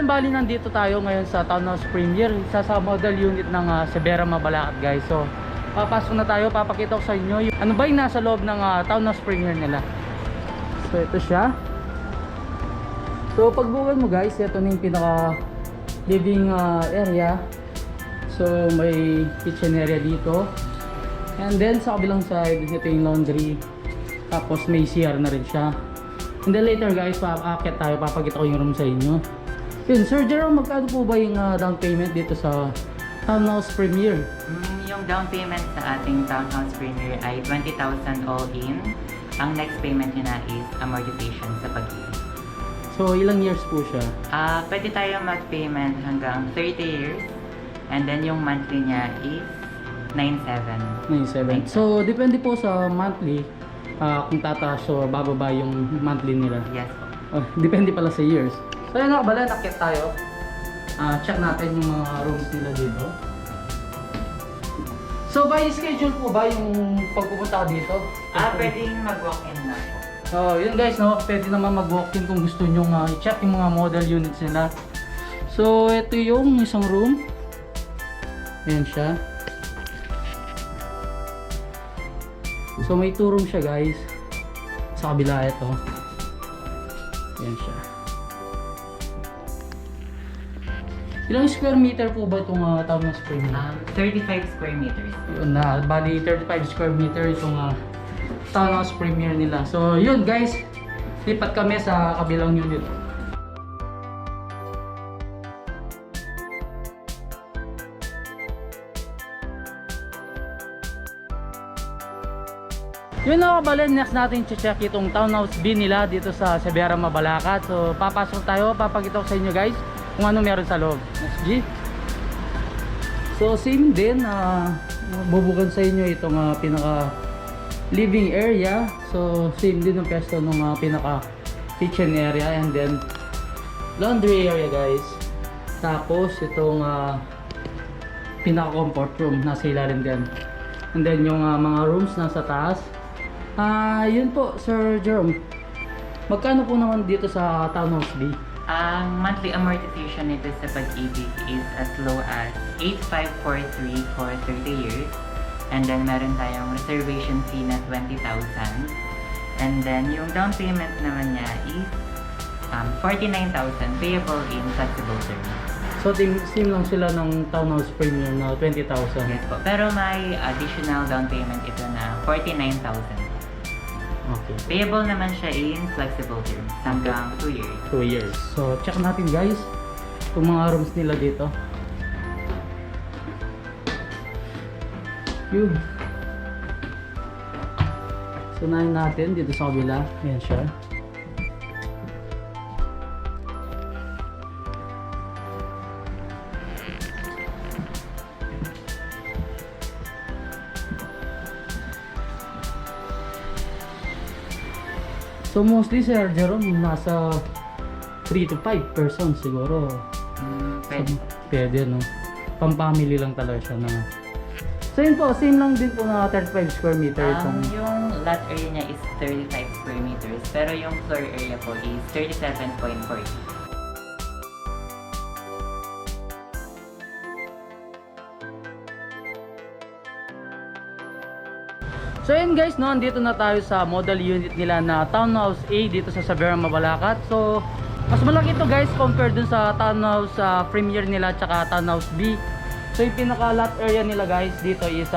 yun, bali nandito tayo ngayon sa Townhouse Premier, isa sa model unit ng Xevera Mabalacat guys. So papasok na tayo, papakita ko sa inyo ano ba yung nasa loob ng Townhouse Premier nila. So ito siya. So pagbukod mo guys, ito na yung pinaka living area. So may kitchen area dito. And then sa kabilang side, ito yung laundry. Tapos may CR na rin siya. And then later guys, paakit tayo, papakita ko yung room sa inyo. Yun, Sir Jerome, magkano po ba yung down payment dito sa Townhouse Premier? Yung down payment sa ating Townhouse Premier ay 20,000 all in. Ang next payment niya na is amortization sa pag-ibig. So ilang years po siya? Pwede tayo mag-payment hanggang 30 years. And then yung monthly niya is 9,700. 9,700. So depende po sa monthly, kung tataas o bababa yung monthly nila. Yes po. Depende pala sa years. So yun, nakabala, nakit tayo. Check natin yung mga rooms nila dito. So by schedule po ba yung pagpupunta dito? Pwedeng mag-walk-in na po. So yun guys, no, pwede naman mag-walk-in kung gusto nyo i-check yung mga model units nila. So ito yung isang room. Ayan siya. So may 2 room siya guys. Sa kabila ito. Ayan siya. Ilang square meter po ba itong Townhouse Premier? 35 square meters. Yun na, bali 35 square meter itong Townhouse Premier nila. So yun guys, lipat kami sa kabilang unit. Yun na kabalen, next natin check itong Townhouse B nila dito sa Xevera Mabalacat. So papasok tayo, papakita ko sa inyo guys kung ano meron sa loob. Next G. So same din, bubukan sa inyo itong pinaka living area. So same din yung pesto ng pinaka kitchen area, and then laundry area guys. Tapos itong pinaka comfort room nasa ilalim din. And then yung mga rooms nasa taas. Yun po, Sir Jerome. Magkano po naman dito sa Townhouse B? Ang monthly amortization nito sa pag-ibig is as low as 8,543 for 30 years. And then meron tayong reservation fee na 20,000. And then yung down payment naman niya is 49,000 payable in flexible terms. So same lang sila ng Townhouse Premier na 20,000. Yes po. Pero may additional down payment ito na 49,000. Okay. Payable naman siya in flexible terms hanggang 2 years. 2 years. So check natin guys itong mga rooms nila dito. Yun. So unahin natin dito sa kabila. Ayan siya. So mostly Sir Jerome, nasa 3 to 5 persons siguro. Pwede. Pwede no. Pang-family lang talaga siya na. So yun po, same lang din po na 35 square meter itong. Yung lot area niya is 35 square meters, pero yung floor area po is 37.40. So yun guys, no, andito na tayo sa model unit nila na Townhouse A dito sa Xevera Mabalacat. So mas malaki ito guys compared dun sa Townhouse Premier nila tsaka Townhouse B. So yung pinaka lot area nila guys dito is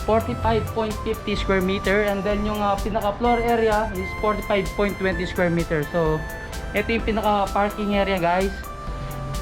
45.50 square meter, and then yung pinaka floor area is 45.20 square meter. So ito yung pinaka parking area guys.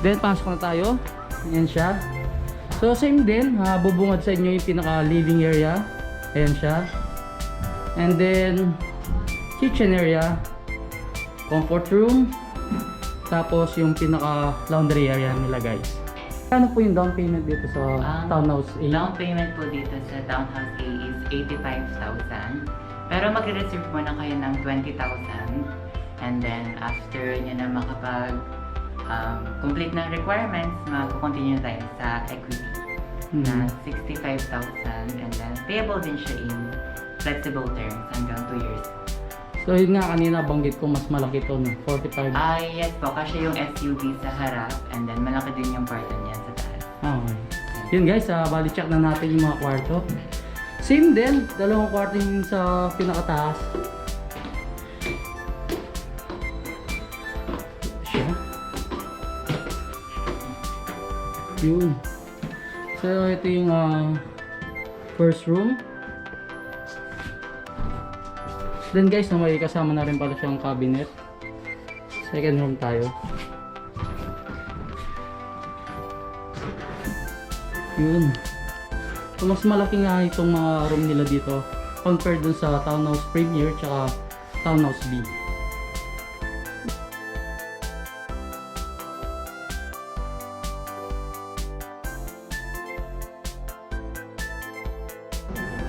Then pasok na tayo. Ayan siya. So same din, bubungad sa inyo yung pinaka living area. Ayan siya. And then kitchen area, comfort room, tapos yung pinaka laundry area nila guys. Ano po yung down payment dito sa Townhouse A? Down payment po dito sa Townhouse A is 85,000. Pero magre-reserve muna kayo ng 20,000. And then after nyo na makapag complete ng requirements, mag-continue tayo sa equity na 65,000, and then payable din siya in flexible terms hanggang 2 years. So yun nga, kanina banggit ko mas malaki to, no? 45. Yes po, kasi yung SUV sa harap and then malaki din yung kwarto niya sa taas. Okay. Yun guys, bali check na natin yung mga kwarto. Same din, dalawang kwarto yung sa pinakataas. Siya. Yun. So ito yung first room. Then guys, may kasama na rin pala siyang cabinet. Second room tayo. Yun. So mas malaki nga itong mga room nila dito compared dun sa Townhouse Premier tsaka Townhouse B.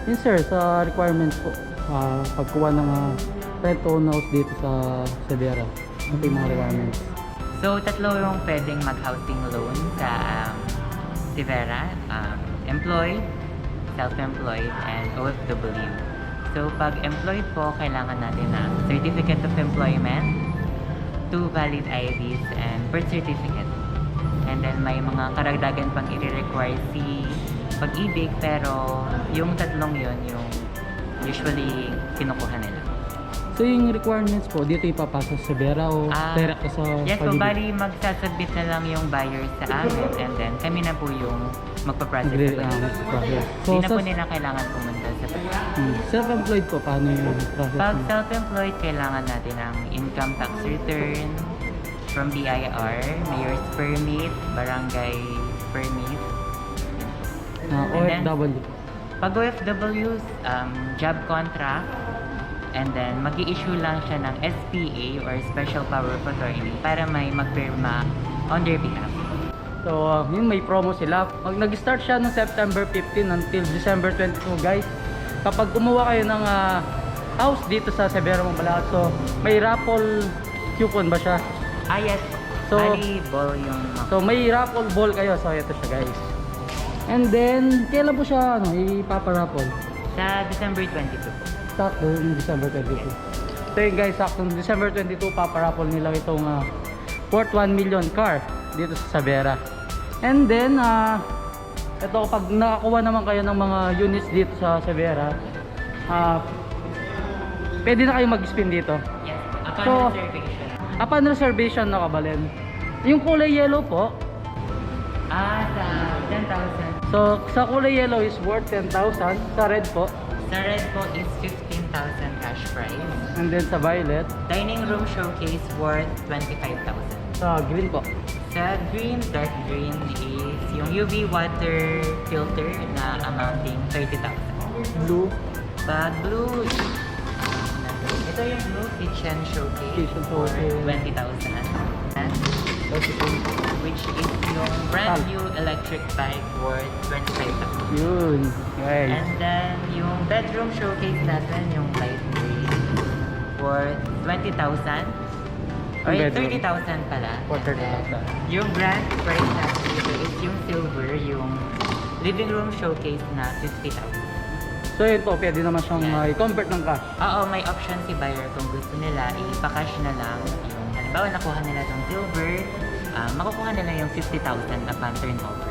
Yun sir, sa requirements po, pagkuha ng rent to own house dito sa Xevera. Ano yung mga requirements? So, tatlo yung pwedeng mag-housing loan sa Xevera. Employed, self-employed, and OFW. So, pag employed po, kailangan natin ng Certificate of Employment, 2 valid IDs, and birth certificate. And then, may mga karagdagan pang i-require si Pag-ibig, pero yung tatlong yun, yung usually kinukuha nila. So yung requirements po, dito ipapasa sa Xevera o direct ka sa Yes po, Pag-ibig? bali magsasubmit na lang yung buyer sa amin and then kami na po yung magpaprocess sa Pag-ibig. So, Hindi na po nila kailangan pumunta sa Pag-ibig. self-employed po, paano yung process? Pag self-employed, kailangan natin ng income tax return from BIR, mayor's permit, barangay permit. OFW. Pag OFWs, job contract, and then mag-i-issue lang siya ng SPA or Special Power of Attorney para may magpirma on their behalf. So yun, may promo sila. Pag nag-start siya noong September 15 until December 22 guys, kapag kumuha kayo ng house dito sa Xevera Mabalacat, so may raffle coupon ba siya? Yes. So, Bali, ball yung... So may raffle ball kayo, so ito siya guys. And then, kailan po siya ipaparaffle? Sa December 22 po. Sakto yung December 22. So yun guys, sakto December 22 paparaffle nila itong worth 1 million car dito sa Xevera. And then, ito pag nakakuha naman kayo ng mga units dito sa Xevera, pwede na kayo mag-spin dito. Yes. Upon So, reservation. Upon reservation na kabalin. Yung kulay yellow po, Sa 10,000. so sa kulay yellow is worth 10,000, sa red po, Sa red po is 15,000 cash prize. and then sa violet, Dining room showcase worth 25,000. sa green po. Sa green, dark green is yung UV water filter na amounting 30,000. Blue, Pag blue, ito yung blue kitchen showcase Kitchen for showcase. 20,000. And which is yung brand new electric bike worth 25,000. yun guys. And then yung bedroom showcase natin, yung light green worth 20,000. Or Yung bedroom. 30,000 pala. For And then 30,000. yung brand price natin dito is yung silver, yung living room showcase na 50,000. So yun po, pwede naman siyang i-convert ng cash. Oo, may option si buyer kung gusto nila, ipa-cash na lang. Yung halimbawa nakuha nila itong silver, makukuha nila yung 50,000 upon turnover.